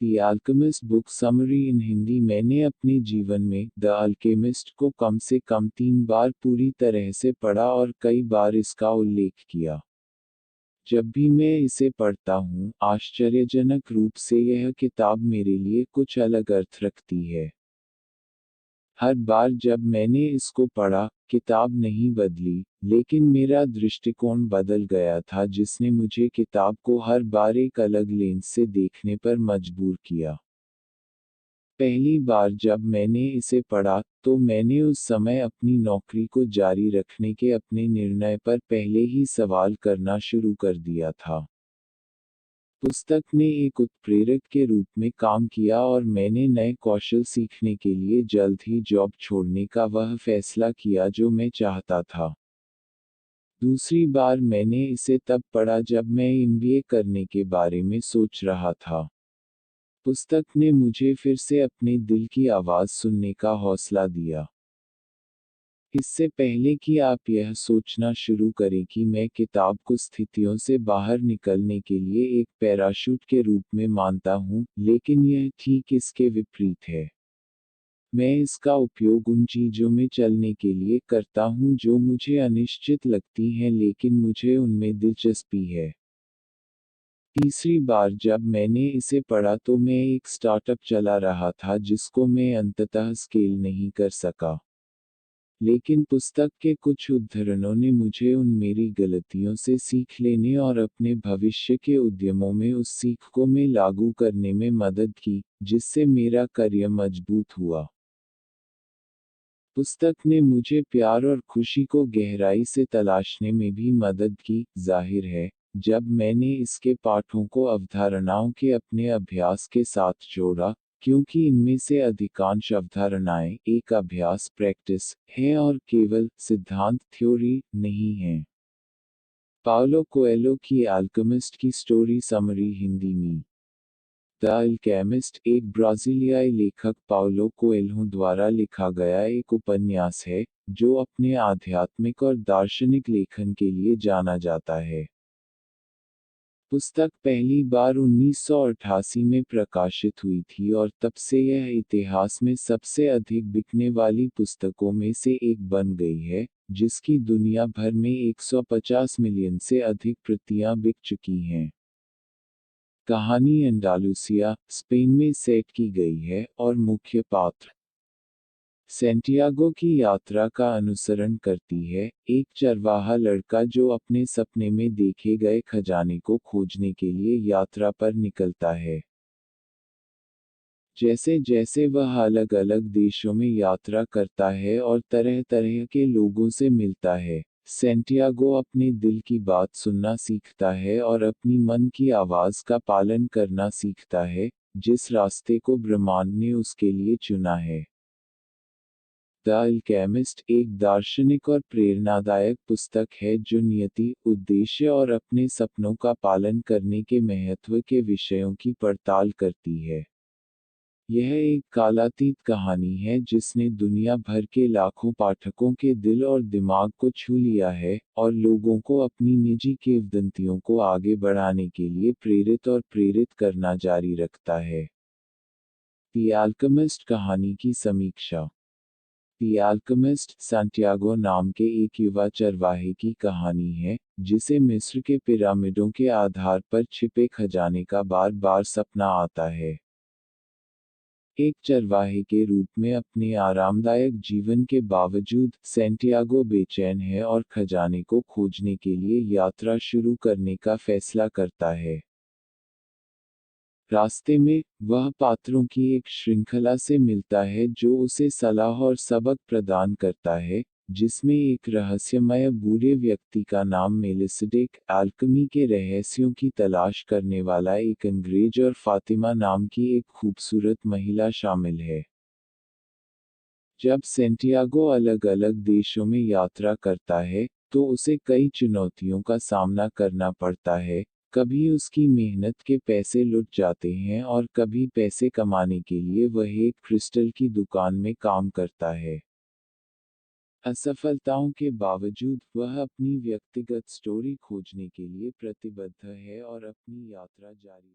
The alchemist book summary इन हिंदी। मैंने अपने जीवन में द अल्केमिस्ट को कम से कम 3 बार पूरी तरह से पढ़ा और कई बार इसका उल्लेख किया। जब भी मैं इसे पढ़ता हूँ, आश्चर्यजनक रूप से यह किताब मेरे लिए कुछ अलग अर्थ रखती है। हर बार जब मैंने इसको पढ़ा, किताब नहीं बदली, लेकिन मेरा दृष्टिकोण बदल गया था जिसने मुझे किताब को हर बार एक अलग लेंस से देखने पर मजबूर किया। पहली बार जब मैंने इसे पढ़ा, तो मैंने उस समय अपनी नौकरी को जारी रखने के अपने निर्णय पर पहले ही सवाल करना शुरू कर दिया था। पुस्तक ने एक उत्प्रेरक के रूप में काम किया और मैंने नए कौशल सीखने के लिए जल्द ही जॉब छोड़ने का वह फैसला किया जो मैं चाहता था। दूसरी बार मैंने इसे तब पढ़ा जब मैं एमबीए करने के बारे में सोच रहा था। पुस्तक ने मुझे फिर से अपने दिल की आवाज़ सुनने का हौसला दिया। इससे पहले कि आप यह सोचना शुरू करें कि मैं किताब को स्थितियों से बाहर निकलने के लिए एक पैराशूट के रूप में मानता हूँ, लेकिन यह ठीक इसके विपरीत है। मैं इसका उपयोग उन चीज़ों में चलने के लिए करता हूँ जो मुझे अनिश्चित लगती हैं लेकिन मुझे उनमें दिलचस्पी है। तीसरी बार जब मैंने इसे पढ़ा तो मैं एक स्टार्टअप चला रहा था जिसको मैं अंततः स्केल नहीं कर सका। लेकिन पुस्तक के कुछ उद्धरणों ने मुझे उन मेरी गलतियों से सीख लेने और अपने भविष्य के उद्यमों में उस सीख को मैं लागू करने में मदद की, जिससे मेरा करियर मजबूत हुआ। पुस्तक ने मुझे प्यार और खुशी को गहराई से तलाशने में भी मदद की। जाहिर है, जब मैंने इसके पाठों को अवधारणाओं के अपने अभ्यास के साथ जोड़ा, क्योंकि इनमें से अधिकांश अवधारणाएं एक अभ्यास प्रैक्टिस हैं और केवल सिद्धांत थ्योरी नहीं हैं। पाउलो कोएल्हो की अल्केमिस्ट की स्टोरी समरी हिंदी में। द अल्केमिस्ट एक ब्राज़ीलियाई लेखक पाउलो कोएल्हो द्वारा लिखा गया एक उपन्यास है, जो अपने आध्यात्मिक और दार्शनिक लेखन के लिए जाना जाता है। पुस्तक पहली बार 1988 में प्रकाशित हुई थी और तब से यह इतिहास में सबसे अधिक बिकने वाली पुस्तकों में से एक बन गई है, जिसकी दुनिया भर में 150 मिलियन से अधिक प्रतियां बिक चुकी हैं। कहानी अंडालुसिया, स्पेन में सेट की गई है और मुख्य पात्र सैंटियागो की यात्रा का अनुसरण करती है, एक चरवाहा लड़का जो अपने सपने में देखे गए खजाने को खोजने के लिए यात्रा पर निकलता है। जैसे जैसे वह अलग अलग देशों में यात्रा करता है और तरह तरह के लोगों से मिलता है, सैंटियागो अपने दिल की बात सुनना सीखता है और अपनी मन की आवाज़ का पालन करना सीखता है, जिस रास्ते को ब्रह्मांड ने उसके लिए चुना है। द अल्केमिस्ट एक दार्शनिक और प्रेरणादायक पुस्तक है जो नियति, उद्देश्य और अपने सपनों का पालन करने के महत्व के विषयों की पड़ताल करती है। यह एक कालातीत कहानी है जिसने दुनिया भर के लाखों पाठकों के दिल और दिमाग को छू लिया है, और लोगों को अपनी निजी किंवदंतियों को आगे बढ़ाने के लिए प्रेरित करना जारी रखता है। द अल्केमिस्ट कहानी की समीक्षा। द अल्केमिस्ट सांटियागो नाम के एक युवा चरवाहे की कहानी है, जिसे मिस्र के पिरामिडों के आधार पर छिपे खजाने का बार बार सपना आता है। एक चरवाहे के रूप में अपने आरामदायक जीवन के बावजूद, सैंटियागो बेचैन है और खजाने को खोजने के लिए यात्रा शुरू करने का फैसला करता है। रास्ते में, वह पात्रों की एक श्रृंखला से मिलता है जो उसे सलाह और सबक प्रदान करता है, जिसमें एक रहस्यमय बूढ़े व्यक्ति का नाम मेलिसडेक, अल्केमी के रहस्यों की तलाश करने वाला एक अंग्रेज और फातिमा नाम की एक खूबसूरत महिला शामिल है। जब सैंटियागो अलग अलग देशों में यात्रा करता है, तो उसे कई चुनौतियों का सामना करना पड़ता है। कभी उसकी मेहनत के पैसे लुट जाते हैं और कभी पैसे कमाने के लिए वह एक क्रिस्टल की दुकान में काम करता है। असफलताओं के बावजूद वह अपनी व्यक्तिगत स्टोरी खोजने के लिए प्रतिबद्ध है और अपनी यात्रा जारी